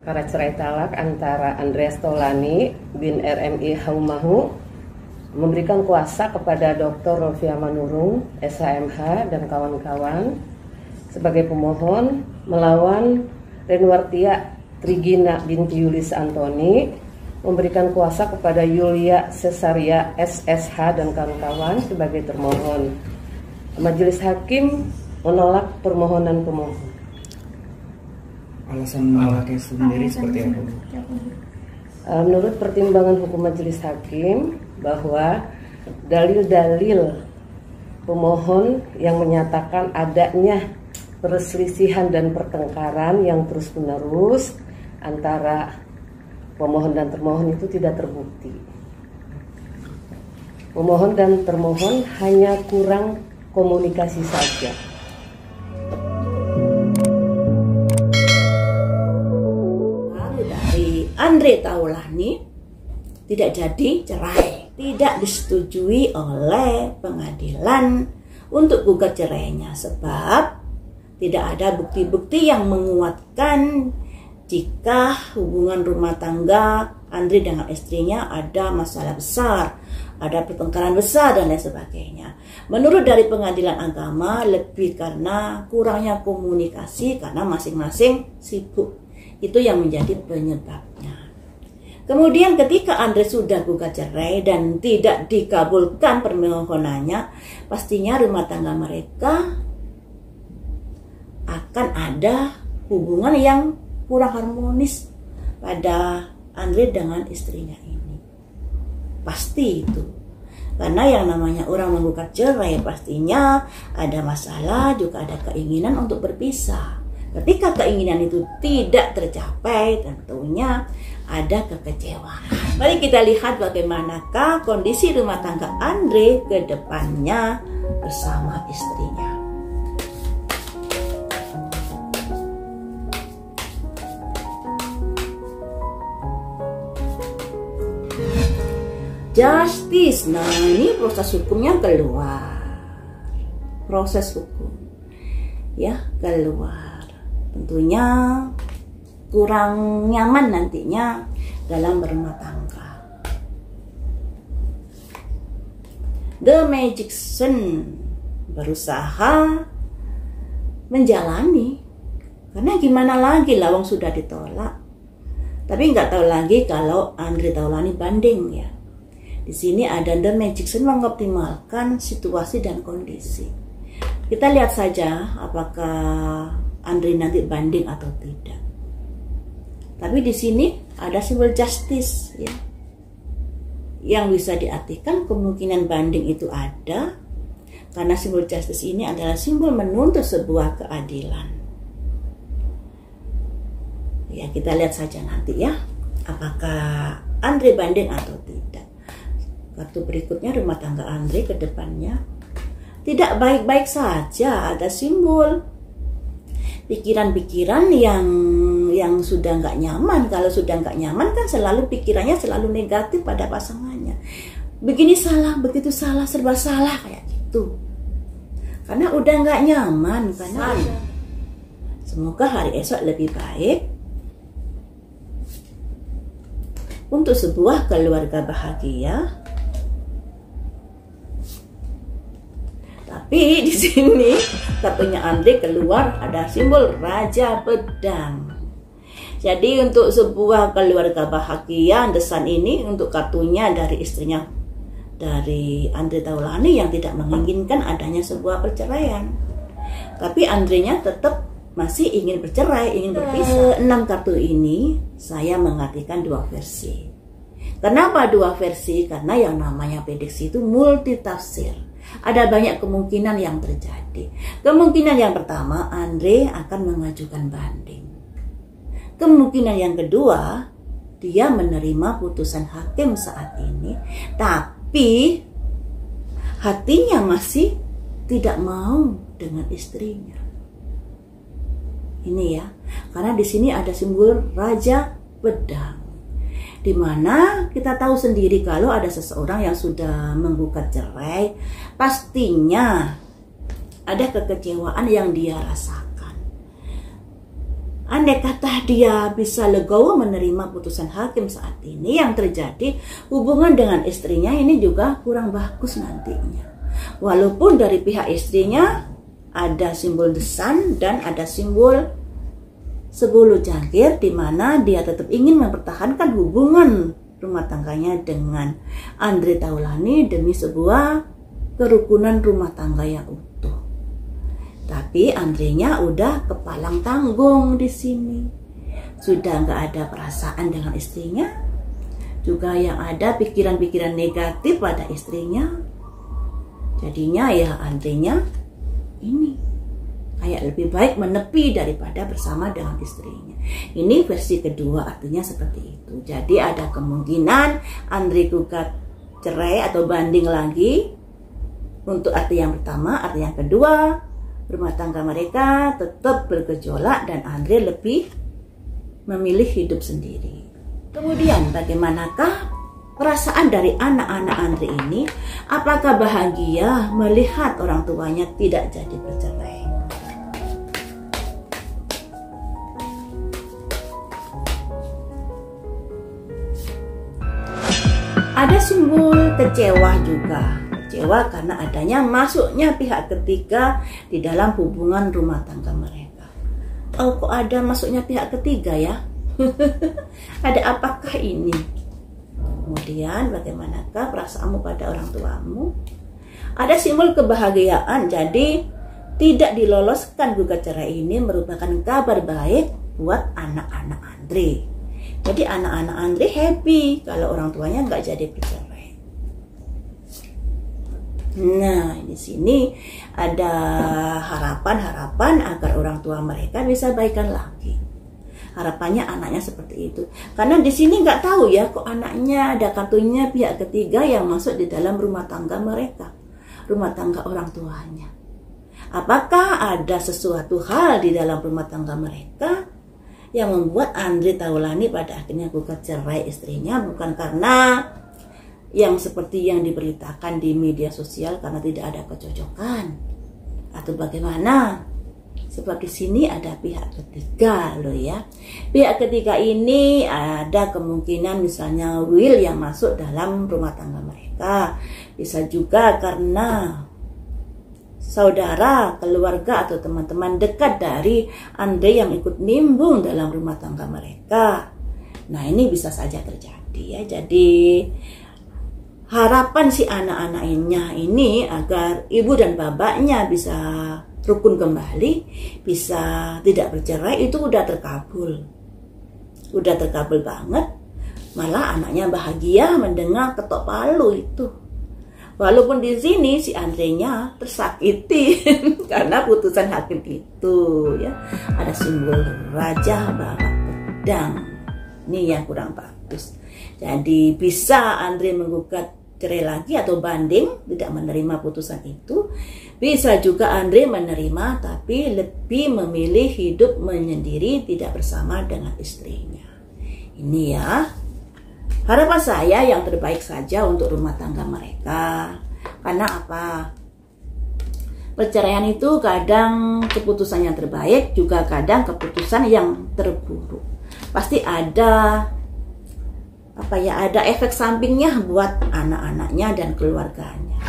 perkara cerai talak antara Andreas Taulani bin RMI Haumahu memberikan kuasa kepada Dr. Rofia Manurung, SHMH dan kawan-kawan sebagai pemohon melawan Renwartia Trigina binti Yulis Antoni, memberikan kuasa kepada Yulia Cesaria SSH dan kawan-kawan sebagai termohon. Majelis Hakim menolak permohonan pemohon. Alasan menolaknya sendiri seperti apa? Menurut pertimbangan hukum Majelis Hakim bahwa dalil-dalil pemohon yang menyatakan adanya perselisihan dan pertengkaran yang terus-menerus antara pemohon dan termohon itu tidak terbukti. Pemohon dan termohon hanya kurang komunikasi saja. Andre Taulani tidak jadi cerai, tidak disetujui oleh pengadilan untuk gugat cerainya sebab tidak ada bukti-bukti yang menguatkan jika hubungan rumah tangga Andre dengan istrinya ada masalah besar, ada pertengkaran besar dan lain sebagainya. Menurut dari pengadilan agama lebih karena kurangnya komunikasi karena masing-masing sibuk. Itu yang menjadi penyebabnya. Kemudian ketika Andre sudah gugat cerai dan tidak dikabulkan permohonannya, pastinya rumah tangga mereka akan ada hubungan yang kurang harmonis pada Andre dengan istrinya ini. Pasti itu. Karena yang namanya orang menggugat cerai pastinya ada masalah, juga ada keinginan untuk berpisah. Ketika keinginan itu tidak tercapai, tentunya ada kekecewaan. Mari kita lihat bagaimanakah kondisi rumah tangga Andre ke depannya bersama istrinya. Justice, nah ini proses hukumnya keluar. Proses hukum ya keluar. Tentunya kurang nyaman nantinya dalam berumah tangga. The Magician berusaha menjalani, karena gimana lagi lawang sudah ditolak. Tapi nggak tahu lagi kalau Andre Taulani banding ya. Di sini ada The Magician mengoptimalkan situasi dan kondisi. Kita lihat saja apakah Andre nanti banding atau tidak. Tapi di sini ada simbol justice ya. Yang bisa diartikan kemungkinan banding itu ada karena simbol justice ini adalah simbol menuntut sebuah keadilan. Ya, kita lihat saja nanti ya apakah Andre banding atau tidak. Kartu berikutnya rumah tangga Andre ke depannya tidak baik-baik saja, ada simbol pikiran-pikiran yang sudah nggak nyaman. Kalau sudah nggak nyaman kan selalu pikirannya selalu negatif pada pasangannya. Begini salah, begitu salah, serba salah kayak gitu. Karena udah nggak nyaman karena semoga hari esok lebih baik untuk sebuah keluarga bahagia. Tapi di sini kartunya Andre keluar ada simbol Raja Pedang. Jadi untuk sebuah keluarga bahagia, desan ini untuk kartunya dari istrinya, dari Andre Taulani yang tidak menginginkan adanya sebuah perceraian. Tapi Andrenya tetap masih ingin bercerai, ingin berpisah. 6 kartu ini saya mengartikan 2 versi. Kenapa 2 versi? Karena yang namanya prediksi itu multi tafsir. Ada banyak kemungkinan yang terjadi. Kemungkinan yang pertama, Andre akan mengajukan banding. Kemungkinan yang kedua, dia menerima putusan hakim saat ini, tapi hatinya masih tidak mau dengan istrinya. Ini ya, karena di sini ada simbol Raja Pedang. Di mana kita tahu sendiri kalau ada seseorang yang sudah menggugat cerai, pastinya ada kekecewaan yang dia rasakan. andai kata dia bisa legowo menerima putusan hakim saat ini, yang terjadi hubungan dengan istrinya ini juga kurang bagus nantinya. Walaupun dari pihak istrinya ada simbol The Sun dan ada simbol 10 jangkir, di mana dia tetap ingin mempertahankan hubungan rumah tangganya dengan Andre Taulani demi sebuah kerukunan rumah tangga yang utuh. Tapi Andrenya udah kepalang tanggung di sini, sudah nggak ada perasaan dengan istrinya, juga yang ada pikiran-pikiran negatif pada istrinya. Jadinya ya Andrenya ini kayak lebih baik menepi daripada bersama dengan istrinya. Ini versi kedua, artinya seperti itu. Jadi ada kemungkinan Andre gugat cerai atau banding lagi untuk arti yang pertama. Arti yang kedua, rumah tangga mereka tetap bergejolak dan Andre lebih memilih hidup sendiri. Kemudian bagaimanakah perasaan dari anak-anak Andre ini? Apakah bahagia melihat orang tuanya tidak jadi bercerai? Ada simbol kecewa juga. Kecewa karena adanya masuknya pihak ketiga di dalam hubungan rumah tangga mereka. Oh, kok ada masuknya pihak ketiga ya? Ada apakah ini? Kemudian bagaimanakah perasaanmu pada orang tuamu? Ada simbol kebahagiaan, jadi tidak diloloskan gugat cerai ini merupakan kabar baik buat anak-anak Andre. Jadi anak-anak Andre happy kalau orang tuanya nggak jadi bercerai. Nah, di sini ada harapan-harapan agar orang tua mereka bisa baikan lagi. Harapannya anaknya seperti itu. Karena di sini nggak tahu ya, kok anaknya ada kartunya pihak ketiga yang masuk di dalam rumah tangga mereka, rumah tangga orang tuanya. Apakah ada sesuatu hal di dalam rumah tangga mereka yang membuat Andre Taulani pada akhirnya gugat cerai istrinya? Bukan karena yang seperti yang diberitakan di media sosial karena tidak ada kecocokan atau bagaimana? Sebab di sini ada pihak ketiga loh ya. Pihak ketiga ini ada kemungkinan misalnya will yang masuk dalam rumah tangga mereka. Bisa juga karena saudara, keluarga atau teman-teman dekat dari Andre yang ikut nimbung dalam rumah tangga mereka. Nah, ini bisa saja terjadi ya. Jadi harapan si anak-anaknya ini agar ibu dan bapaknya bisa rukun kembali, bisa tidak bercerai, itu udah terkabul. Udah terkabul banget. Malah anaknya bahagia mendengar ketok palu itu. Walaupun di sini si Andrenya tersakiti karena putusan hakim itu ya. Ada simbol raja bawa pedang. Ini yang kurang bagus. Jadi bisa Andre menggugat cerai lagi atau banding, tidak menerima putusan itu. Bisa juga Andre menerima tapi lebih memilih hidup menyendiri, tidak bersama dengan istrinya. Ini ya. Harapan saya yang terbaik saja untuk rumah tangga mereka. Karena apa? Perceraian itu kadang keputusan yang terbaik, juga kadang keputusan yang terburuk. Pasti ada ada efek sampingnya buat anak-anaknya dan keluarganya.